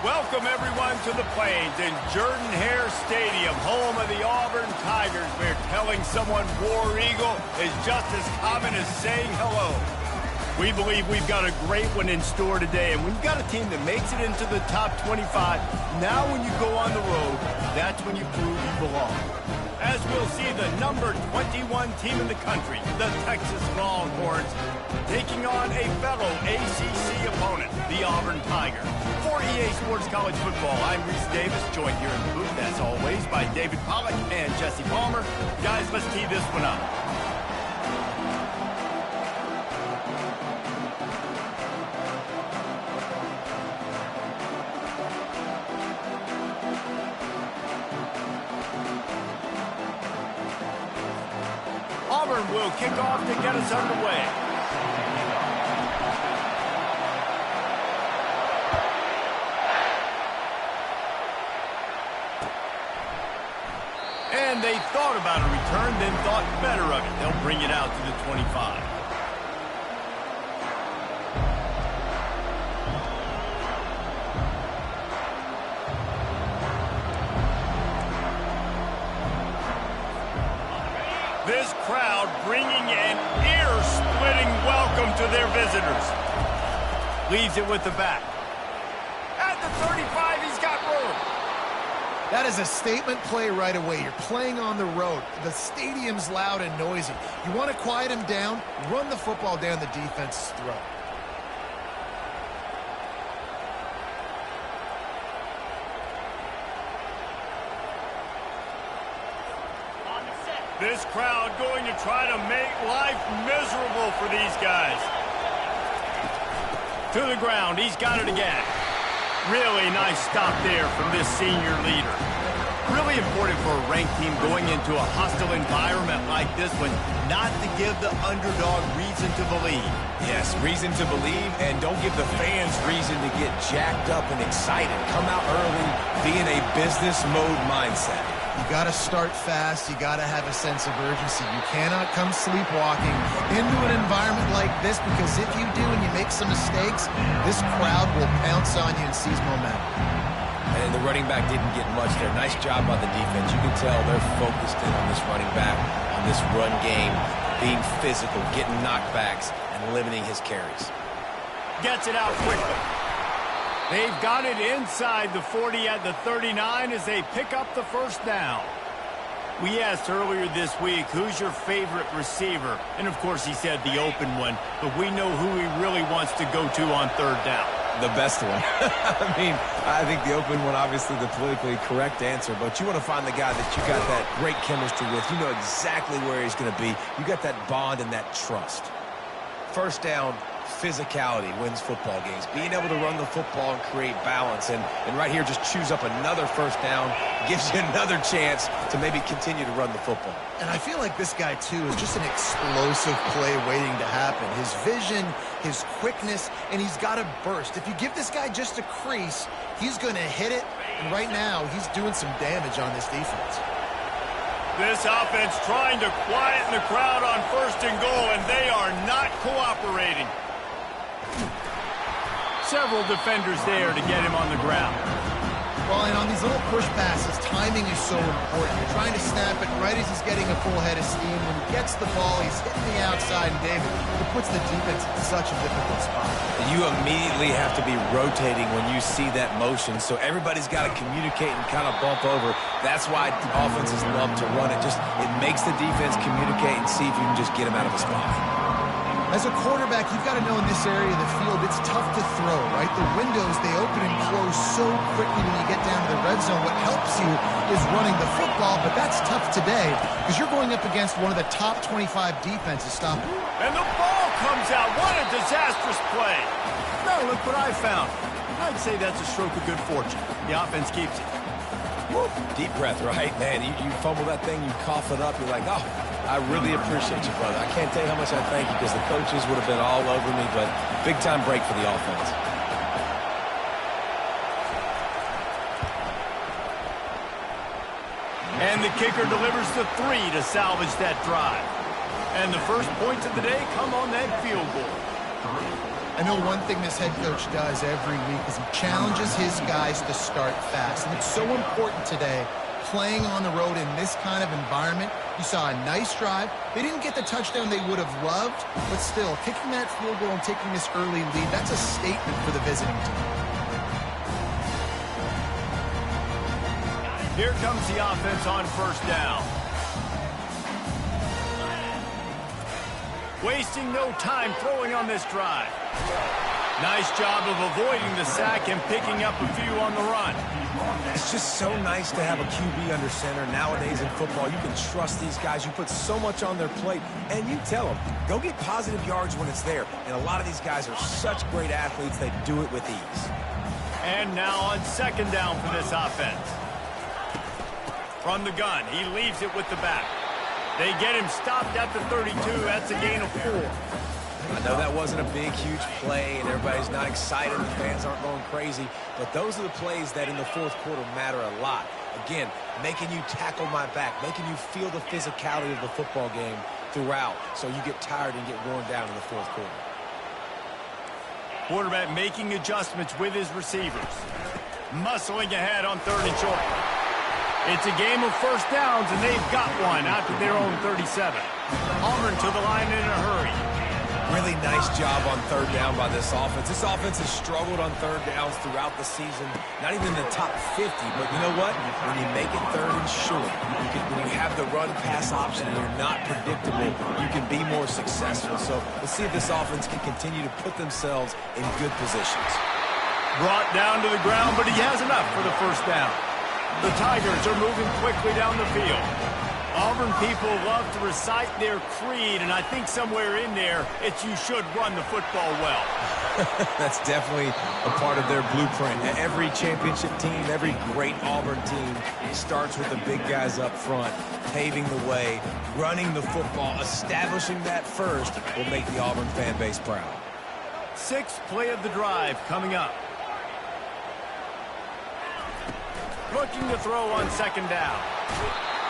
Welcome, everyone, to the Plains in Jordan-Hare Stadium, home of the Auburn Tigers, where telling someone War Eagle is just as common as saying hello. We believe we've got a great one in store today, and we've got a team that makes it into the top 25. Now when you go on the road, that's when you prove you belong. As we'll see the number 21 team in the country, the Texas Longhorns, taking on a fellow ACC opponent, the Auburn Tigers. For EA Sports College Football, I'm Reese Davis, joined here in the booth, as always, by David Pollack and Jesse Palmer. Guys, let's tee this one up. Auburn will kick off to get us underway. And they thought about a return, then thought better of it. They'll bring it out to the 25. This crowd bringing an ear-splitting welcome to their visitors. Leaves it with the back. At the 35, he's got room. That is a statement play right away. You're playing on the road. The stadium's loud and noisy. You want to quiet him down, run the football down the defense's throat. This crowd going to try to make life miserable for these guys. To the ground, he's got it again. Really nice stop there from this senior leader. Really important for a ranked team going into a hostile environment like this one, not to give the underdog reason to believe. Yes, reason to believe, and don't give the fans reason to get jacked up and excited. Come out early, be in a business mode mindset. You got to start fast. You got to have a sense of urgency. You cannot come sleepwalking into an environment like this, because if you do and you make some mistakes, this crowd will pounce on you and seize momentum. And the running back didn't get much there. Nice job by the defense. You can tell they're focused in on this running back, on this run game, being physical, getting knockbacks, and limiting his carries. Gets it out quickly. They've got it inside the 40 at the 39 as they pick up the first down. We asked earlier this week, who's your favorite receiver? And, of course, he said the open one, but we know who he really wants to go to on third down. The best one. I think the open one, obviously the politically correct answer, but you want to find the guy that you got that great chemistry with. You know exactly where he's going to be. You got that bond and that trust. First down, physicality wins football games. Being able to run the football and create balance. And right here, just choose up another first down, gives you another chance to maybe continue to run the football. And I feel like this guy, too, is just an explosive play waiting to happen. His vision, his quickness, and he's got a burst. If you give this guy just a crease, he's going to hit it. And right now, he's doing some damage on this defense. This offense trying to quieten the crowd on first and goal, and they are not cooperating. Several defenders there to get him on the ground. Well, and on these little push passes, timing is so important. You're trying to snap it right as he's getting a full head of steam. When he gets the ball, he's hitting the outside, and David, it puts the defense in such a difficult spot. You immediately have to be rotating when you see that motion, so everybody's got to communicate and kind of bump over. That's why offenses love to run it. It makes the defense communicate and see if you can just get him out of a spot. As a quarterback, you've got to know in this area of the field, it's tough to throw, right? The windows, they open and close so quickly when you get down to the red zone. What helps you is running the football, but that's tough today because you're going up against one of the top 25 defenses stopping. And the ball comes out. What a disastrous play. Now look what I found. I'd say that's a stroke of good fortune. The offense keeps it. Woo. Deep breath, right? Man, you fumble that thing, you cough it up, you're like, oh, I really appreciate you, brother. I can't tell you how much I thank you because the coaches would have been all over me, but big-time break for the offense. And the kicker delivers the 3 to salvage that drive. And the first points of the day come on that field goal. I know one thing this head coach does every week is he challenges his guys to start fast. And it's so important today, playing on the road in this kind of environment. You saw a nice drive. They didn't get the touchdown they would have loved, but still, kicking that field goal and taking this early lead, that's a statement for the visiting team. Here comes the offense on first down. Wasting no time throwing on this drive. Nice job of avoiding the sack and picking up a few on the run. It's just so nice to have a QB under center. Nowadays in football, you can trust these guys. You put so much on their plate, and you tell them, go get positive yards when it's there. And a lot of these guys are such great athletes, they do it with ease. And now on second down for this offense. From the gun, he leaves it with the back. They get him stopped at the 32. That's a gain of 4. I know that wasn't a big, huge play, and everybody's not excited. The fans aren't going crazy. But those are the plays that in the fourth quarter matter a lot. Again, making you tackle my back, making you feel the physicality of the football game throughout so you get tired and get worn down in the fourth quarter. Quarterback making adjustments with his receivers. Muscling ahead on 3rd and short. It's a game of first downs, and they've got one out to their own 37. Auburn to the line in a hurry. Really nice job on 3rd down by this offense. This offense has struggled on 3rd downs throughout the season. Not even in the top 50, but you know what? When you make it 3rd and short, when you have the run-pass option and you're not predictable, you can be more successful. So let's see if this offense can continue to put themselves in good positions. Brought down to the ground, but he has enough for the first down. The Tigers are moving quickly down the field. Auburn people love to recite their creed, and I think somewhere in there, it's you should run the football well. That's definitely a part of their blueprint. Every championship team, every great Auburn team starts with the big guys up front, paving the way, running the football, establishing that first will make the Auburn fan base proud. 6th play of the drive coming up. Looking to throw on second down.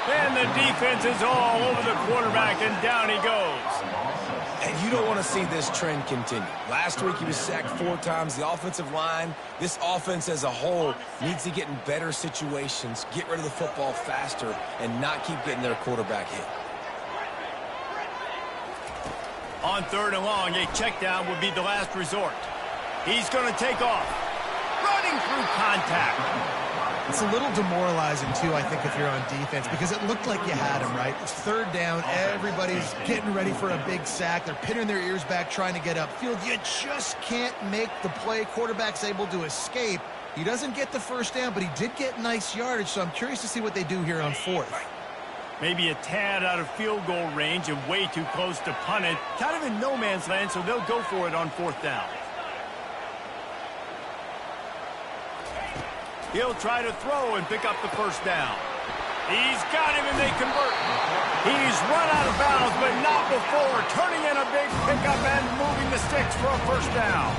And the defense is all over the quarterback, and down he goes. And you don't want to see this trend continue. Last week he was sacked 4 times. The offensive line, this offense as a whole, needs to get in better situations, get rid of the football faster, and not keep getting their quarterback hit. On 3rd and long, a check down would be the last resort. He's going to take off. Running through contact. It's a little demoralizing, too, I think, if you're on defense, because it looked like you had him, right? It's 3rd down. Everybody's getting ready for a big sack. They're pinning their ears back, trying to get upfield. You just can't make the play. Quarterback's able to escape. He doesn't get the first down, but he did get nice yardage, so I'm curious to see what they do here on 4th. Maybe a tad out of field goal range and way too close to punt it. Kind of in no man's land, so they'll go for it on 4th down. He'll try to throw and pick up the first down. He's got him, and they convert. He's run out of bounds, but not before. Turning in a big pickup and moving the sticks for a first down.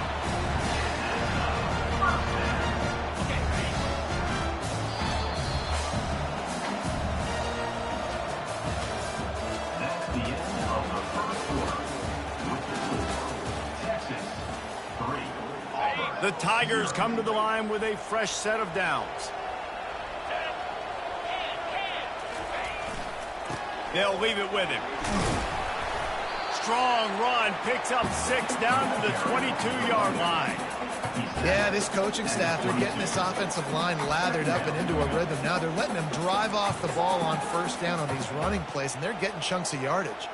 That's the end of the first quarter. Texas 3. The Tigers come to the line with a fresh set of downs. They'll leave it with him. Strong run, picks up 6 down to the 22-yard line. Yeah, this coaching staff, they're getting this offensive line lathered up and into a rhythm. Now they're letting them drive off the ball on first down on these running plays, and they're getting chunks of yardage.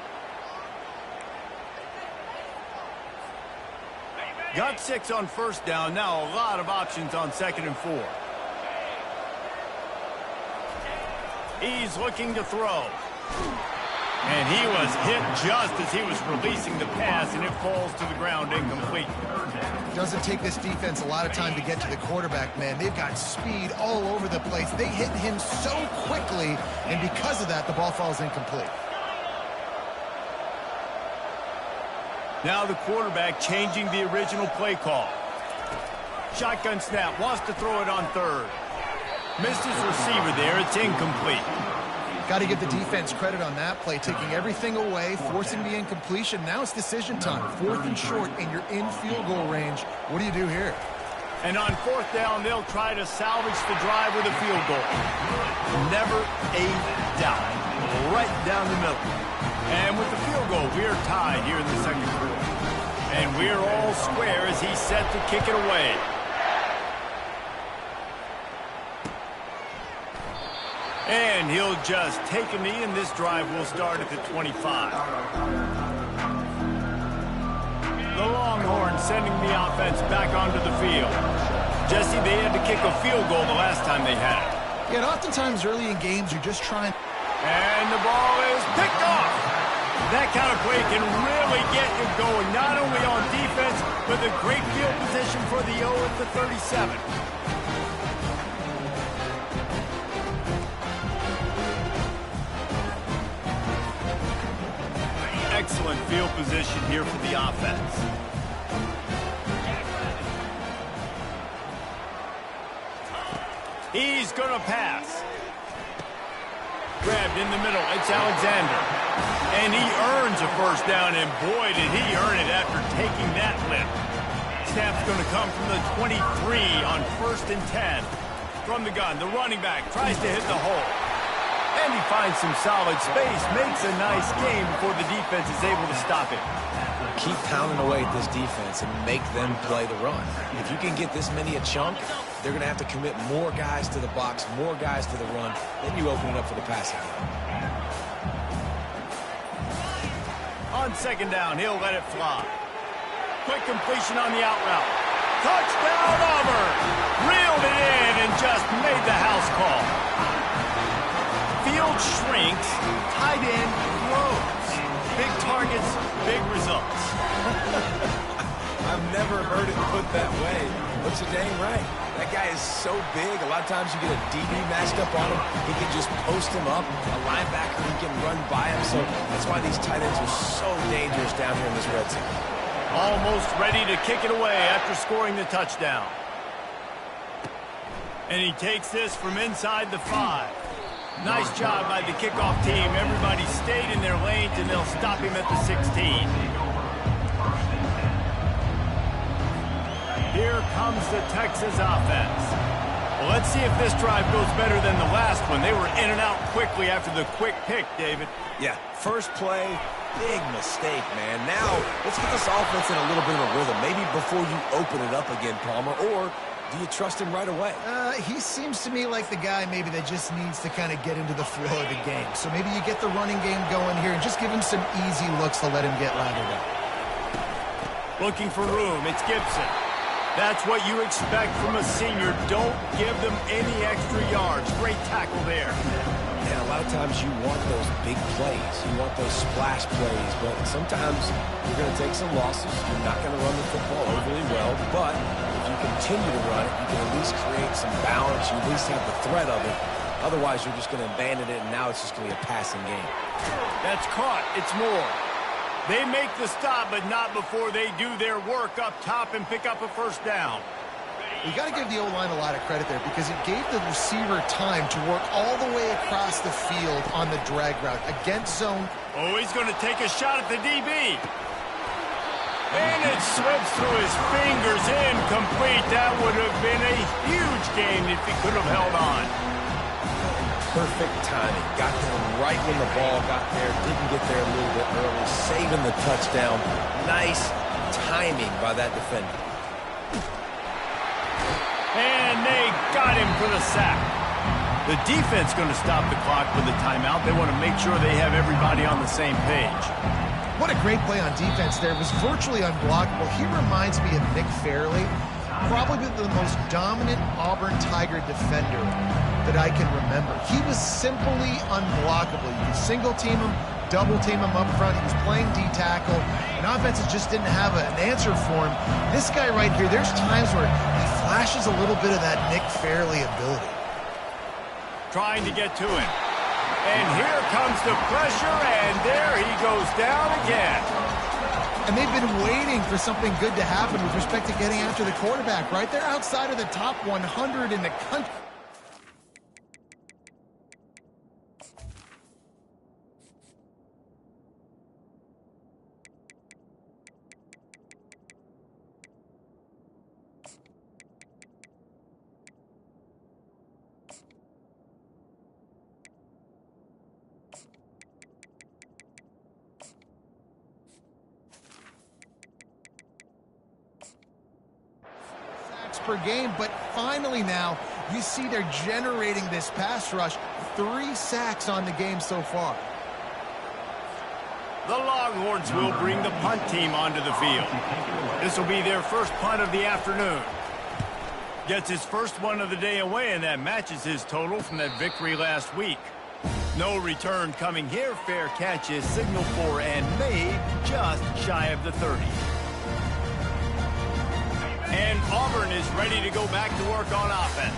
Got 6 on first down. Now a lot of options on 2nd and 4. He's looking to throw. And he was hit just as he was releasing the pass, and it falls to the ground incomplete. Doesn't take this defense a lot of time to get to the quarterback, man. They've got speed all over the place. They hit him so quickly, and because of that, the ball falls incomplete. Now the quarterback changing the original play call. Shotgun snap, wants to throw it on 3rd. Missed his receiver there, it's incomplete. Got to give the defense credit on that play, taking everything away, forcing the incompletion. Now it's decision time. 4th and short, and you're in field goal range. What do you do here? And on 4th down, they'll try to salvage the drive with a field goal. Never a doubt. Right down the middle. And with the field goal, we're tied here in the second quarter. And we're all square as he's set to kick it away. And he'll just take a knee, and this drive will start at the 25. The Longhorns sending the offense back onto the field. Jesse, they had to kick a field goal the last time they had it. Yeah, and oftentimes early in games, you're just trying. And the ball is picked off. That kind of play can really get you going, not only on defense, but the great field position for the O at the 37. Excellent field position here for the offense. He's going to pass. Grabbed in the middle. It's Alexander. And he earns a first down, and boy, did he earn it after taking that lift. Snap's going to come from the 23 on 1st and 10. From the gun, the running back tries to hit the hole. And he finds some solid space, makes a nice game before the defense is able to stop it. Keep pounding away at this defense and make them play the run. If you can get this many a chunk, they're going to have to commit more guys to the box, more guys to the run. Then you open it up for the passing game. On 2nd down, he'll let it fly. Quick completion on the out route. Touchdown, Auburn! Reeled it in and just made the house call. Field shrinks, tight end grows. Big targets, big results. I've never heard it put that way, but you're dang right. That guy is so big, a lot of times you get a DB matched up on him. He can just post him up. A linebacker, he can run by him. So that's why these tight ends are so dangerous down here in this red zone. Almost ready to kick it away after scoring the touchdown. And he takes this from inside the 5. Nice job by the kickoff team. Everybody stayed in their lanes, and they'll stop him at the 16. Here comes the Texas offense. Well, let's see if this drive goes better than the last one. They were in and out quickly after the quick pick, David. Yeah, first play, big mistake, man. Now, let's get this offense in a little bit of a rhythm. Maybe before you open it up again, Palmer, or do you trust him right away? He seems to me like the guy maybe that just needs to kind of get into the flow of the game. So maybe you get the running game going here and just give him some easy looks to let him get lathered up. Looking for room. It's Gibson. That's what you expect from a senior. Don't give them any extra yards. Great tackle there. And a lot of times you want those big plays. You want those splash plays. But sometimes you're going to take some losses. You're not going to run the football overly well. But if you continue to run it, you can at least create some balance. You at least have the threat of it. Otherwise, you're just going to abandon it, and now it's just going to be a passing game. That's caught. It's more. They make the stop, but not before they do their work up top and pick up a first down. You got to give the O-line a lot of credit there because it gave the receiver time to work all the way across the field on the drag route against zone. Oh, he's going to take a shot at the DB. And it slips through his fingers, incomplete. That would have been a huge gain if he could have held on. Perfect timing. Got there right when the ball got there. Didn't get there a little bit early. Saving the touchdown. Nice timing by that defender. And they got him for the sack. The defense going to stop the clock with the timeout. They want to make sure they have everybody on the same page. What a great play on defense there. It was virtually unblockable. He reminds me of Nick Fairley, probably the most dominant Auburn Tiger defender that I can remember. He was simply unblockable. You could single team him, double team him up front. He was playing D-tackle, and offenses just didn't have an answer for him. This guy right here, there's times where he flashes a little bit of that Nick Fairley ability. Trying to get to him. And here comes the pressure, and there he goes down again. And they've been waiting for something good to happen with respect to getting after the quarterback, right? They're outside of the top 100 in the country. per game, but finally now you see they're generating this pass rush. 3 sacks on the game so far. The Longhorns will bring the punt team onto the field. This will be their first punt of the afternoon. Gets his first one of the day away, and that matches his total from that victory last week. No return coming here. Fair catch is signaled for and made just shy of the 30. And Auburn is ready to go back to work on offense.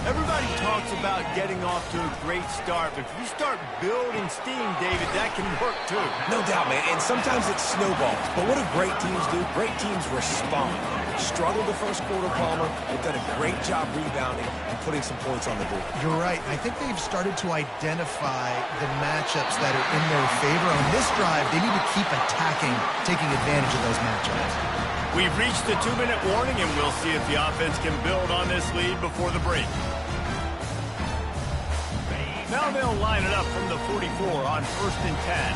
Everybody talks about getting off to a great start, but if you start building steam, David, that can work too. No doubt, man, and sometimes it snowballs. But what do great teams do? Great teams respond. Struggled the first quarter, Palmer. They've done a great job rebounding and putting some points on the board. You're right. I think they've started to identify the matchups that are in their favor. On this drive, they need to keep attacking, taking advantage of those matchups. We've reached the 2-minute warning, and we'll see if the offense can build on this lead before the break. Now they'll line it up from the 44 on 1st and 10.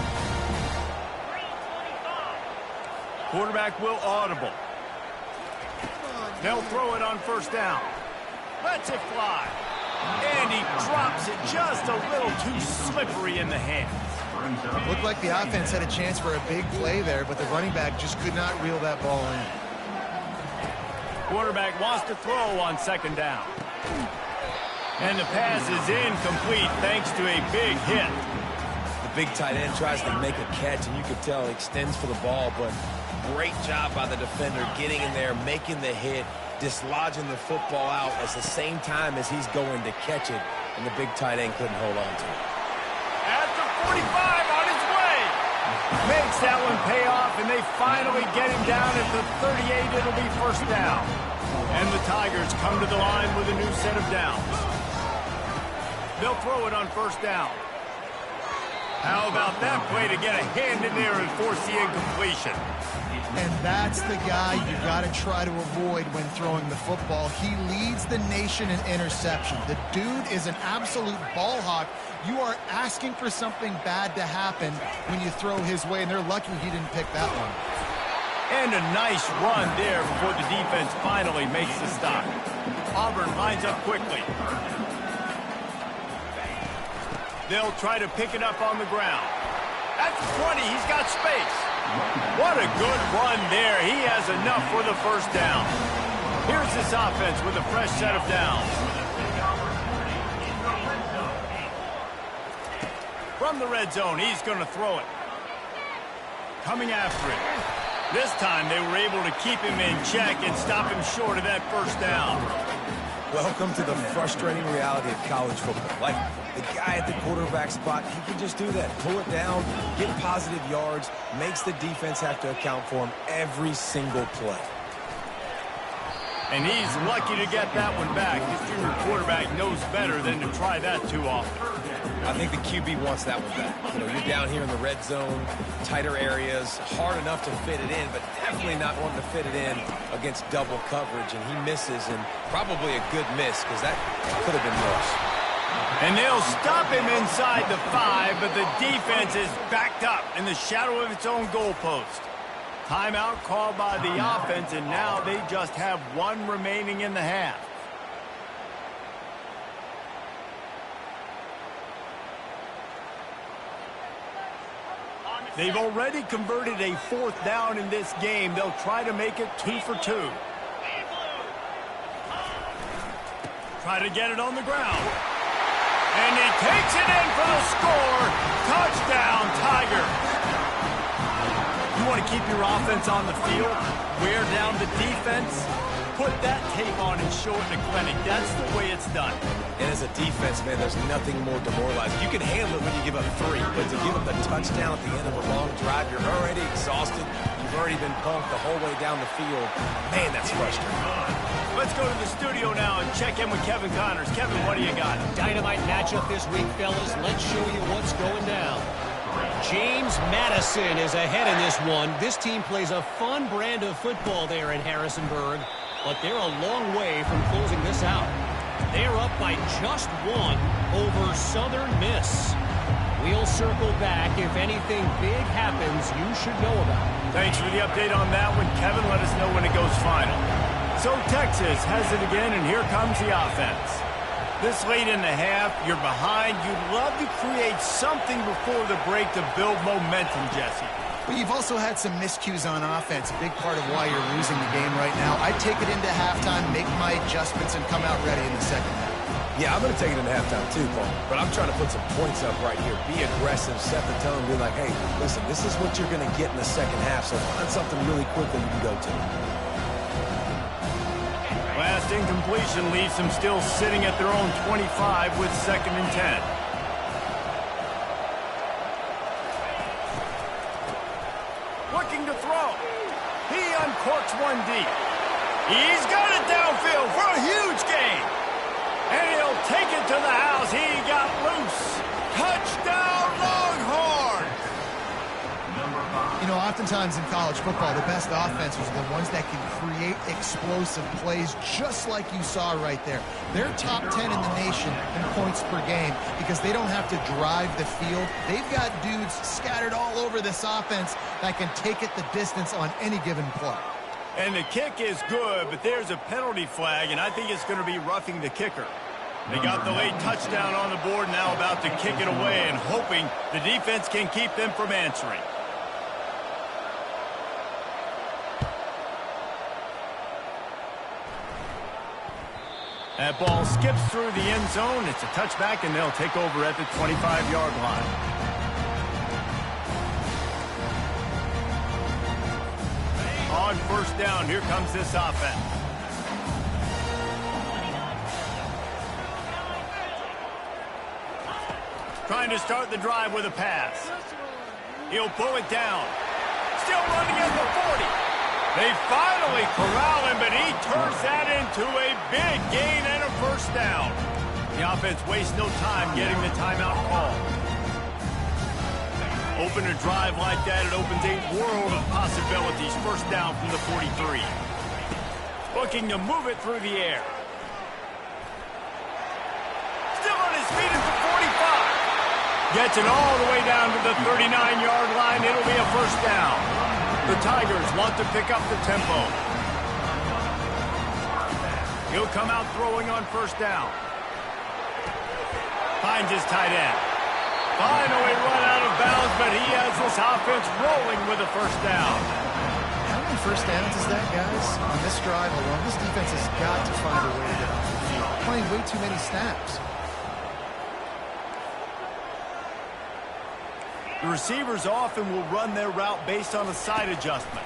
Quarterback will audible. They'll throw it on 1st down. Lets it fly. And he drops it just a little too slippery in the hands. Looked like the offense had a chance for a big play there, but the running back just could not reel that ball in. Quarterback wants to throw on 2nd down. And the pass is incomplete thanks to a big hit. The big tight end tries to make a catch, and you can tell he extends for the ball, but great job by the defender getting in there, making the hit, dislodging the football out at the same time as he's going to catch it, and the big tight end couldn't hold on to it. At the 45 on his way. Makes that one pay off, and they finally get him down at the 38. It'll be 1st down. And the Tigers come to the line with a new set of downs. They'll throw it on 1st down. How about that play to get a hand in there and force the incompletion? And that's the guy you got to try to avoid when throwing the football. He leads the nation in interception. The dude is an absolute ball hawk. You are asking for something bad to happen when you throw his way, and they're lucky he didn't pick that one. And a nice run there before the defense finally makes the stop. Auburn lines up quickly. They'll try to pick it up on the ground. At the 20, he's got space. What a good run there. He has enough for the 1st down. Here's this offense with a fresh set of downs. From the red zone, he's going to throw it. Coming after it. This time they were able to keep him in check and stop him short of that 1st down. Welcome to the frustrating reality of college football. Like, the guy at the quarterback spot, he can just do that. Pull it down, get positive yards, makes the defense have to account for him every single play. And he's lucky to get that one back. His junior quarterback knows better than to try that too often. I think the QB wants that one back. You know, you're down here in the red zone, tighter areas, hard enough to fit it in, but definitely not wanting to fit it in against double coverage. And he misses, and probably a good miss, because that could have been worse. And they'll stop him inside the 5, but the defense is backed up in the shadow of its own goalpost. Timeout called by the offense, and now they just have 1 remaining in the half. They've already converted a 4th down in this game. They'll try to make it 2 for 2. Try to get it on the ground. And he takes it in for the score. Touchdown, Tigers. You want to keep your offense on the field, wear down the defense, put that tape on and show it in the clinic. That's the way it's done. And as a defense, man, there's nothing more demoralizing. You can handle it when you give up 3, but to give up the touchdown at the end of a long drive, you're already exhausted. You've already been pumped the whole way down the field. Man, that's frustrating. Let's go to the studio now and check in with Kevin Connors. Kevin, what do you got? Dynamite matchup this week, fellas. Let's show you what's going down. James Madison is ahead in this one. This team plays a fun brand of football there in Harrisonburg, but they're a long way from closing this out. They're up by just 1 over Southern Miss. We'll circle back. If anything big happens, you should know about it. Thanks for the update on that one, Kevin. Let us know when it goes final. So Texas has it again, and here comes the offense. This late in the half, you're behind. You'd love to create something before the break to build momentum, Jesse. But you've also had some miscues on offense, a big part of why you're losing the game right now. I take it into halftime, make my adjustments, and come out ready in the second half. Yeah, I'm going to take it into halftime too, Paul. But I'm trying to put some points up right here. Be aggressive, set the tone, be like, hey, listen, this is what you're going to get in the second half, so find something really quick that you can go to. Last incompletion leaves them still sitting at their own 25 with 2nd and 10. Looking to throw. He uncorks one deep. He's got it downfield for a huge gain. And he'll take it to the house. He got loose. Touchdown, Longhorns! You know, oftentimes in college football, the best offenses are the ones that can create explosive plays just like you saw right there. They're top 10 in the nation in points per game because they don't have to drive the field. They've got dudes scattered all over this offense that can take it the distance on any given play. And the kick is good, but there's a penalty flag, and I think it's going to be roughing the kicker. They got the late touchdown on the board, now about to kick it away and hoping the defense can keep them from answering. That ball skips through the end zone. It's a touchback, and they'll take over at the 25-yard line. On first down, here comes this offense. Trying to start the drive with a pass. He'll pull it down. Still running at the 40. They finally corral him, but he turns that into a big gain and a first down. The offense wastes no time getting the timeout call. Open a drive like that, it opens a world of possibilities. First down from the 43. Looking to move it through the air. Still on his feet at the 45. Gets it all the way down to the 39-yard line. It'll be a first down. The Tigers want to pick up the tempo. He'll come out throwing on first down. Finds his tight end. Finally run out of bounds, but he has this offense rolling with a first down. How many first downs is that, guys? On this drive alone, this defense has got to find a way to get off the field. Playing way too many snaps. The receivers often will run their route based on a side adjustment.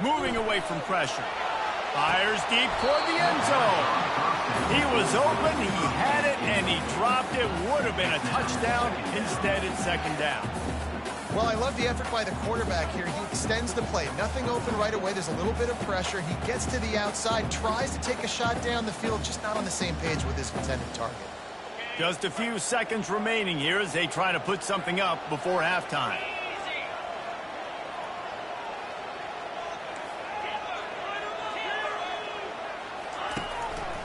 Moving away from pressure. Fires deep toward the end zone. He was open, he had it, and he dropped it. Would have been a touchdown. Instead, it's second down. Well, I love the effort by the quarterback here. He extends the play. Nothing open right away. There's a little bit of pressure. He gets to the outside, tries to take a shot down the field, just not on the same page with his intended target. Just a few seconds remaining here as they try to put something up before halftime.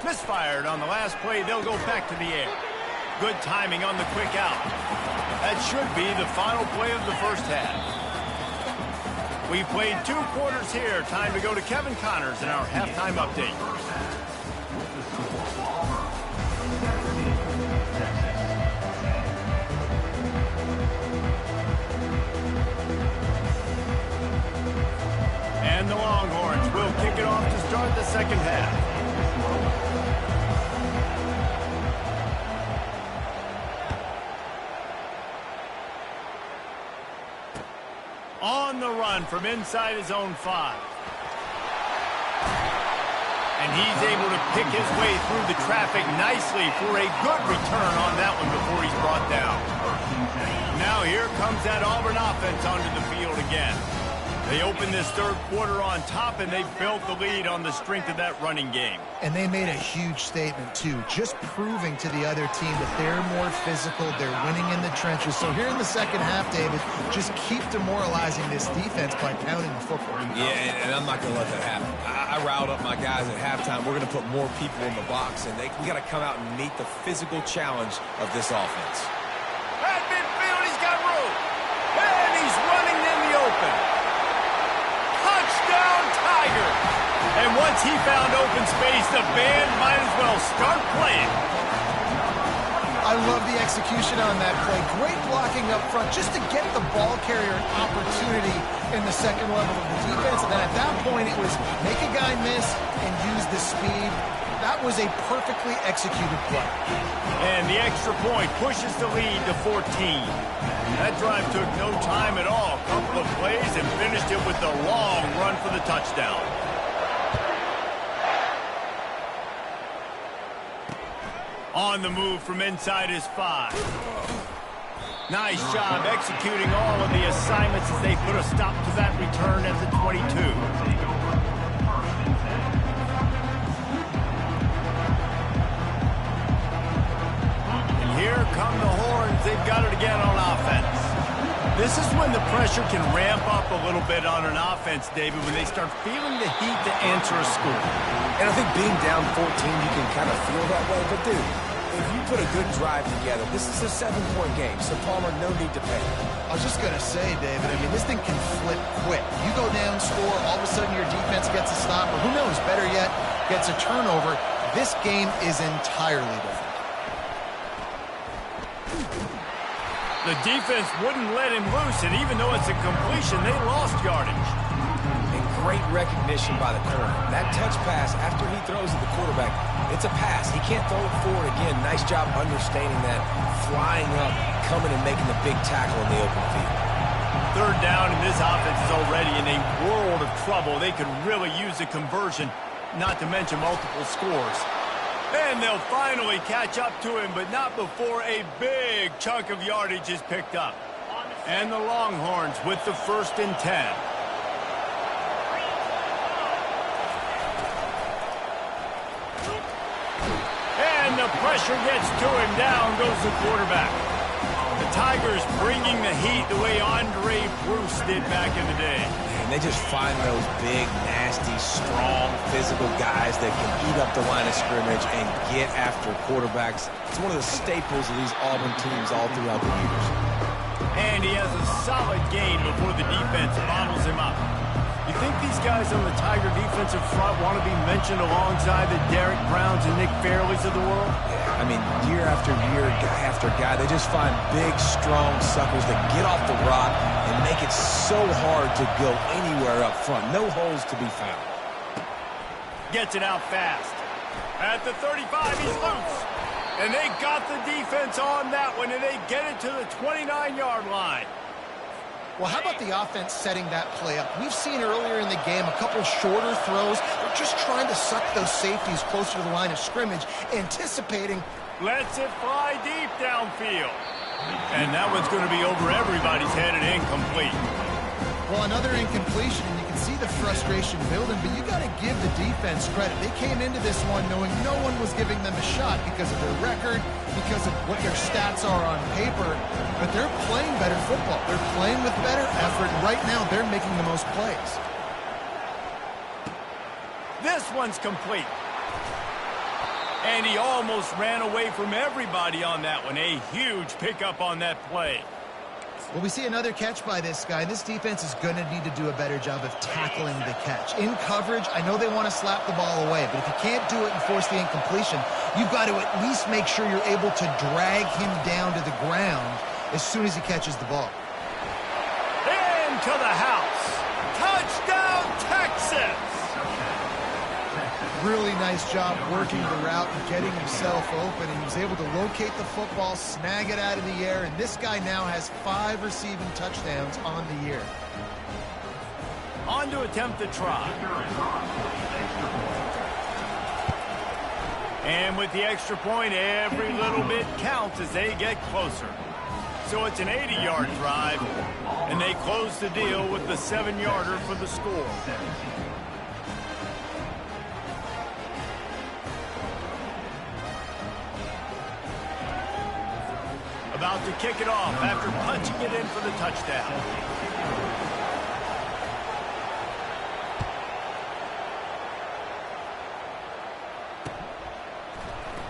Misfired on the last play. They'll go back to the air. Good timing on the quick out. That should be the final play of the first half. We played 2 quarters here. Time to go to Kevin Connors in our halftime update. And the Longhorns will kick it off to start the second half. On the run from inside his own 5. And he's able to pick his way through the traffic nicely for a good return on that one before he's brought down. Now here comes that Auburn offense onto the field again. They opened this third quarter on top, and they built the lead on the strength of that running game. And they made a huge statement, too, just proving to the other team that they're more physical, they're winning in the trenches. So here in the second half, David, just keep demoralizing this defense by pounding the football. Yeah, and I'm not going to let that happen. I riled up my guys at halftime. We're going to put more people in the box, and we got to come out and meet the physical challenge of this offense. At midfield, he's got room. And he's running in the open. Touchdown, Tigers! And once once he found open space, the band might as well start playing. I love the execution on that play. Great blocking up front just to get the ball carrier an opportunity in the second level of the defense. And then at that point, it was make a guy miss and use the speed. That was a perfectly executed play. And the extra point pushes the lead to 14. That drive took no time at all. A couple of plays and finished it with a long run for the touchdown. On the move from inside his 5. Nice job executing all of the assignments as they put a stop to that return at the 22. And here come the horns. They've got it again on offense. This is when the pressure can ramp up a little bit on an offense, David, when they start feeling the heat to answer a score. And I think being down 14, you can kind of feel that way. But, dude, if you put a good drive together, this is a 7-point game. So, Palmer, no need to panic. I was just going to say, David, I mean, this thing can flip quick. You go down, score, all of a sudden your defense gets a stop, or who knows, better yet, gets a turnover. This game is entirely different. The defense wouldn't let him loose, and even though it's a completion, they lost yardage. And great recognition by the corner. That touch pass, after he throws at the quarterback, it's a pass. He can't throw it forward again. Nice job understanding that, flying up, coming and making the big tackle in the open field. Third down, and this offense is already in a world of trouble. They could really use a conversion, not to mention multiple scores. And they'll finally catch up to him, but not before a big chunk of yardage is picked up. And the Longhorns with the 1st and 10. And the pressure gets to him. Down goes the quarterback. The Tigers bringing the heat the way Andre Bruce did back in the day. And they just find those big, nasty, strong, physical guys that can eat up the line of scrimmage and get after quarterbacks. It's one of the staples of these Auburn teams all throughout the years. And he has a solid gain before the defense bottles him up. You think these guys on the Tiger defensive front want to be mentioned alongside the Derek Browns and Nick Fairleys of the world? Yeah, I mean, year after year, guy after guy, they just find big, strong suckers that get off the rock and make it so hard to go anywhere up front. No holes to be found. Gets it out fast. At the 35, he's loose. And they got the defense on that one, and they get it to the 29-yard line. Well, how about the offense setting that play up? We've seen earlier in the game a couple shorter throws. They're just trying to suck those safeties closer to the line of scrimmage, anticipating. Lets it fly deep downfield. And that one's going to be over everybody's head and incomplete. Well, another incompletion, and you can see the frustration building, but you got to give the defense credit. They came into this one knowing no one was giving them a shot because of their record, because of what their stats are on paper, but they're playing better football. They're playing with better effort. Right now, they're making the most plays. This one's complete. And he almost ran away from everybody on that one. A huge pickup on that play. Well, we see another catch by this guy. This defense is going to need to do a better job of tackling the catch. In coverage, I know they want to slap the ball away, but if you can't do it and force the incompletion, you've got to at least make sure you're able to drag him down to the ground as soon as he catches the ball. Into the house. Touchdown, Texas! Really nice job working the route and getting himself open, and he was able to locate the football, snag it out of the air, and this guy now has 5 receiving touchdowns on the year. On to attempt the try. And with the extra point, every little bit counts as they get closer. So it's an 80-yard drive, and they close the deal with the 7-yarder for the score. About to kick it off after punching it in for the touchdown.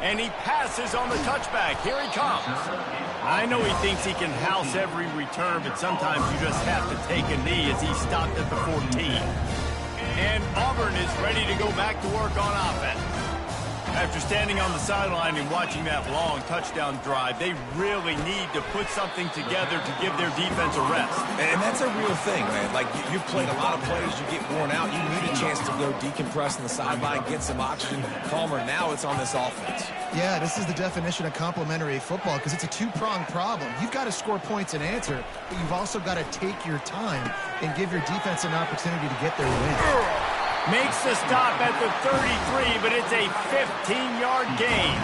And he passes on the touchback. Here he comes. I know he thinks he can house every return, but sometimes you just have to take a knee as he stopped at the 14. And Auburn is ready to go back to work on offense. After standing on the sideline and watching that long touchdown drive, they really need to put something together to give their defense a rest. And that's a real thing, man. Like, you've played a lot of plays, you get worn out, you need a chance to go decompress on the sideline, get some oxygen, calmer. Now it's on this offense. Yeah, this is the definition of complementary football because it's a two-pronged problem. You've got to score points and answer, but you've also got to take your time and give your defense an opportunity to get their win. Makes the stop at the 33, but it's a 15-yard gain.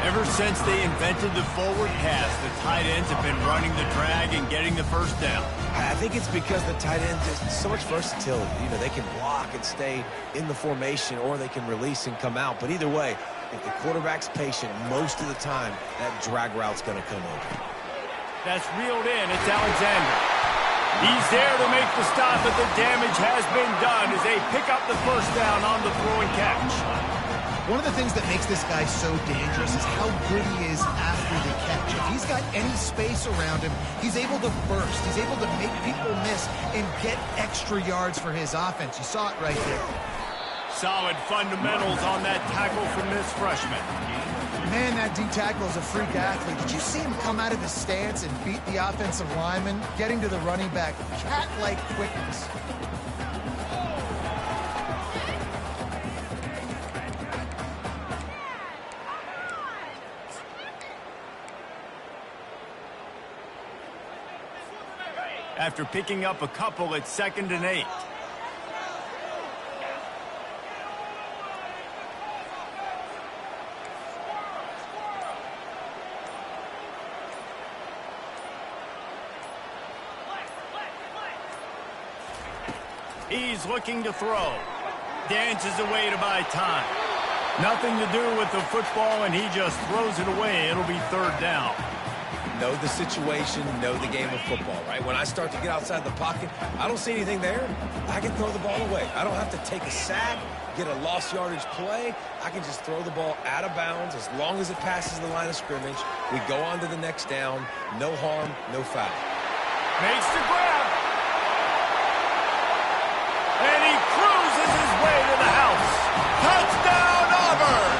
Ever since they invented the forward pass, the tight ends have been running the drag and getting the first down. I think it's because the tight ends have so much versatility. You know, they can block and stay in the formation, or they can release and come out. But either way, if the quarterback's patient, most of the time, that drag route's going to come open. That's reeled in. It's Alexander. He's there to make the stop, but the damage has been done as they pick up the first down on the throw and catch. One of the things that makes this guy so dangerous is how good he is after the catch. If he's got any space around him, he's able to burst. He's able to make people miss and get extra yards for his offense. You saw it right there. Solid fundamentals on that tackle from this freshman. Man, that D-tackle is a freak athlete. Did you see him come out of his stance and beat the offensive lineman, getting to the running back? Cat-like quickness. After picking up a couple, it's 2nd and 8. He's looking to throw. Dances away to buy time. Nothing to do with the football, and he just throws it away. It'll be 3rd down. Know the situation, know the game of football, right? When I start to get outside the pocket, I don't see anything there. I can throw the ball away. I don't have to take a sack, get a lost yardage play. I can just throw the ball out of bounds as long as it passes the line of scrimmage. We go on to the next down. No harm, no foul. Makes the grab. And he cruises his way to the house. Touchdown, Auburn!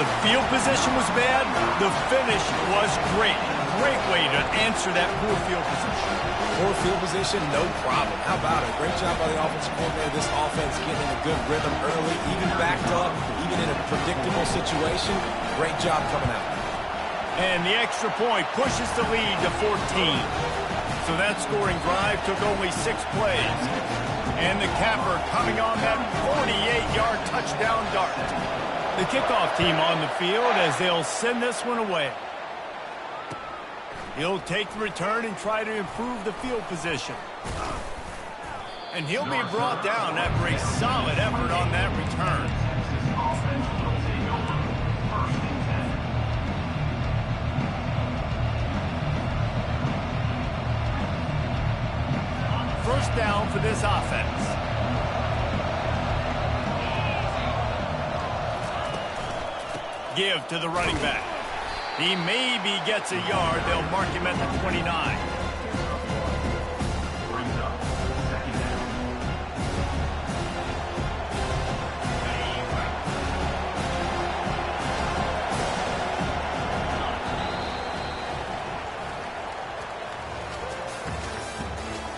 The field position was bad. The finish was great. Great way to answer that poor field position. Poor field position, no problem. How about it? Great job by the offensive coordinator. This offense getting in a good rhythm early, even backed up, even in a predictable situation. Great job coming out. And the extra point pushes the lead to 14. So that scoring drive took only 6 plays. And the capper coming on that 48-yard touchdown dart. The kickoff team on the field as they'll send this one away. He'll take the return and try to improve the field position. And he'll be brought down after a solid effort on that return. First down for this offense. Give to the running back. He maybe gets a yard. They'll mark him at the 29. Brings up 2nd down.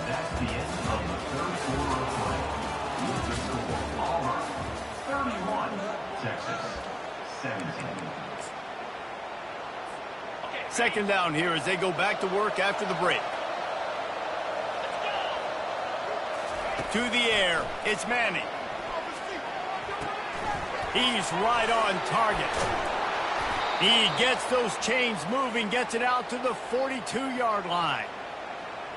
That's the end of the 3rd quarter of play. With the score, Auburn 31, Texas 17. 2nd down here as they go back to work after the break. To the air, it's Manning. He's right on target. He gets those chains moving, gets it out to the 42-yard line.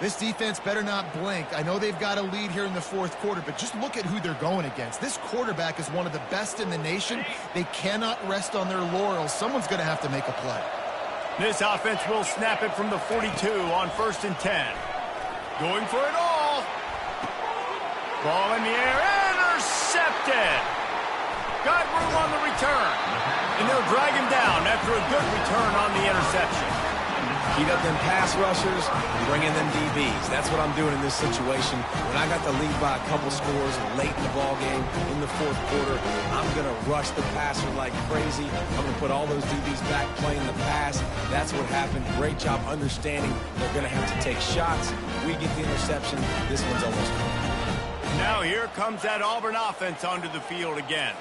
This defense better not blink. I know they've got a lead here in the 4th quarter, but just look at who they're going against. This quarterback is one of the best in the nation. They cannot rest on their laurels. Someone's going to have to make a play. This offense will snap it from the 42 on 1st and 10. Going for it all. Ball in the air, intercepted. Got room on the return. And they'll drag him down after a good return on the interception. Heat up them pass rushers, bring in them DBs. That's what I'm doing in this situation. When I got the lead by a couple scores late in the ball game, in the fourth quarter, I'm going to rush the passer like crazy. I'm going to put all those DBs back playing the pass. That's what happened. Great job understanding they're going to have to take shots. We get the interception. This one's almost gone. Now here comes that Auburn offense onto the field again.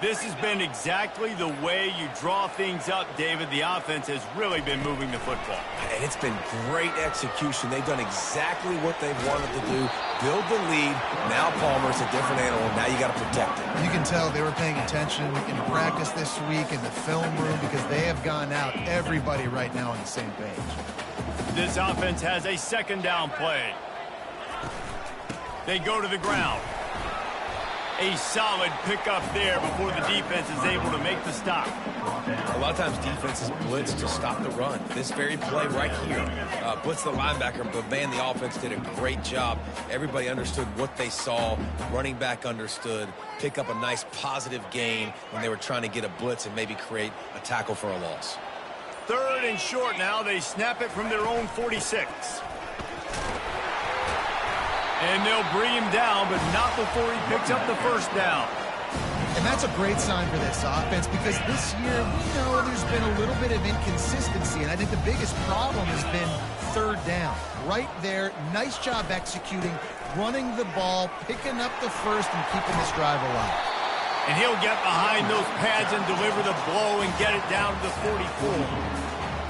This has been exactly the way you draw things up, David. The offense has really been moving the football. And it's been great execution. They've done exactly what they've wanted to do. Build the lead. Now Palmer's a different animal. Now you got to protect it. You can tell they were paying attention in practice this week in the film room because they have gone out, everybody right now on the same page. This offense has a second down play. They go to the ground. A solid pickup there before the defense is able to make the stop. A lot of times defenses blitz to stop the run. This very play right here, blitz the linebacker, but man, the offense did a great job. Everybody understood what they saw. Running back understood. Pick up a nice positive gain when they were trying to get a blitz and maybe create a tackle for a loss. 3rd and short now. They snap it from their own 46. And they'll bring him down, but not before he picks up the first down. And that's a great sign for this offense because this year, we know there's been a little bit of inconsistency, and I think the biggest problem has been 3rd down. Right there, nice job executing, running the ball, picking up the first, and keeping this drive alive. And he'll get behind those pads and deliver the blow and get it down to the 44.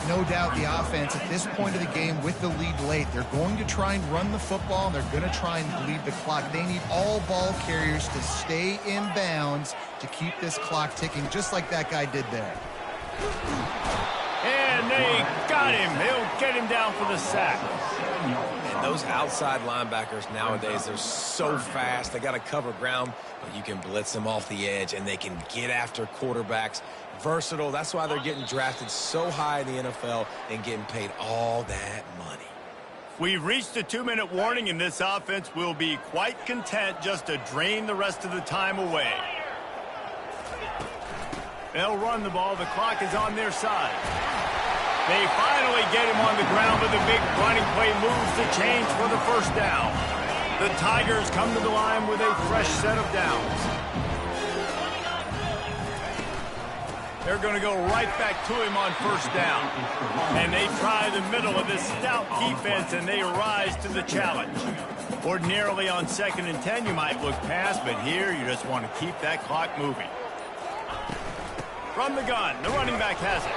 No doubt the offense at this point of the game with the lead late, they're going to try and run the football, and they're going to try and bleed the clock. They need all ball carriers to stay in bounds to keep this clock ticking, just like that guy did there. And they got him. They'll get him down for the sack. And those outside linebackers nowadays, they're so fast. They got to cover ground, but you can blitz them off the edge, and they can get after quarterbacks. Versatile. That's why they're getting drafted so high in the NFL and getting paid all that money. We've reached a 2-minute warning, and this offense will be quite content just to drain the rest of the time away. They'll run the ball. The clock is on their side. They finally get him on the ground, but the big running play moves the chains for the first down. The Tigers come to the line with a fresh set of downs. They're going to go right back to him on first down. And they try the middle of this stout defense, and they rise to the challenge. Ordinarily on 2nd and 10, you might look past, but here you just want to keep that clock moving. From the gun, the running back has it.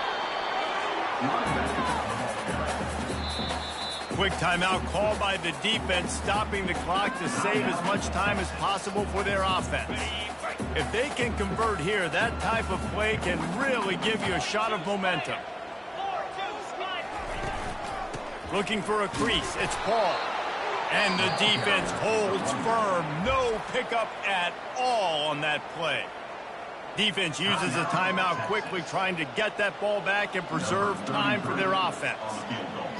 Quick timeout called by the defense, stopping the clock to save as much time as possible for their offense. If they can convert here, that type of play can really give you a shot of momentum. Looking for a crease, it's Paul. And the defense holds firm. No pickup at all on that play. Defense uses a timeout quickly, trying to get that ball back and preserve time for their offense.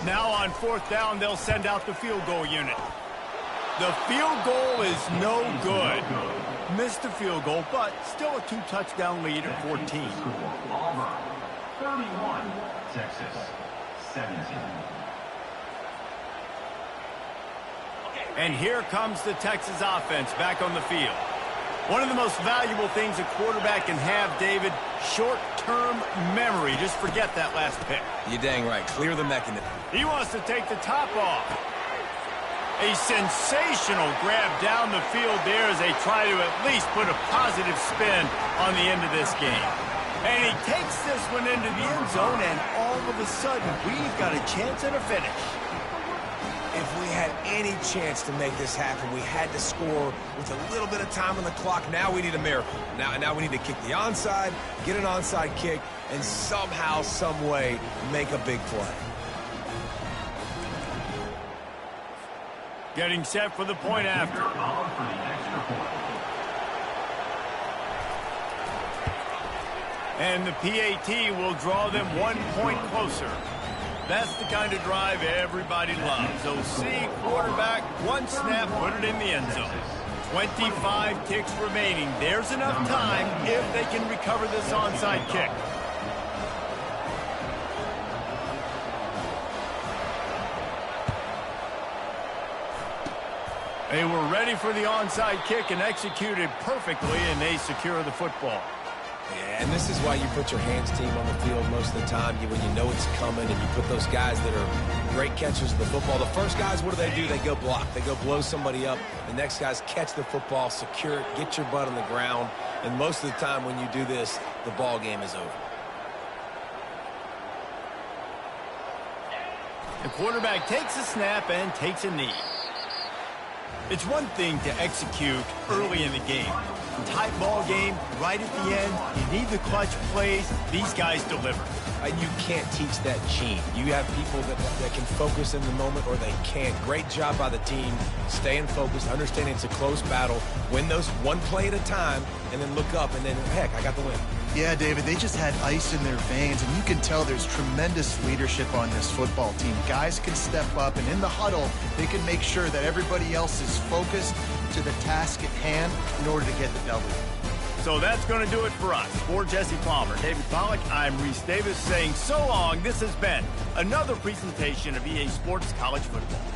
Now on 4th down, they'll send out the field goal unit. The field goal is no good. Missed the field goal, but still a 2-touchdown lead at 14. 31, Texas, 17. And here comes the Texas offense back on the field. One of the most valuable things a quarterback can have, David, short-term memory. Just forget that last pick. You're dang right. Clear the mechanism. He wants to take the top off. A sensational grab down the field there as they try to at least put a positive spin on the end of this game. And he takes this one into the end zone, and all of a sudden, we've got a chance at a finish. If we had any chance to make this happen, we had to score with a little bit of time on the clock. Now we need a miracle. Now we need to kick the onside, get an onside kick, and somehow, some way, make a big play. Getting set for the point after. And the PAT will draw them 1 point closer. That's the kind of drive everybody loves. So see, quarterback, one snap, put it in the end zone. 25 ticks remaining. There's enough time if they can recover this onside kick. They were ready for the onside kick and executed perfectly, and they secure the football. Yeah, and this is why you put your hands team on the field most of the time when you know it's coming, and you put those guys that are great catchers of the football. The first guys, what do? They go block. They go blow somebody up. The next guys catch the football, secure it, get your butt on the ground. And most of the time when you do this, the ball game is over. The quarterback takes a snap and takes a knee. It's one thing to execute early in the game. Tight ball game, right at the end, you need the clutch plays. These guys deliver. You can't teach that gene. You have people that can focus in the moment or they can't. Great job by the team, staying focused, understanding it's a close battle, win those one play at a time, and then look up, and then, heck, I got the win. Yeah, David, they just had ice in their veins, and you can tell there's tremendous leadership on this football team. Guys can step up, and in the huddle, they can make sure that everybody else is focused to the task at hand in order to get the W. So that's going to do it for us. For Jesse Palmer, David Pollack, I'm Reese Davis saying so long. This has been another presentation of EA Sports College Football.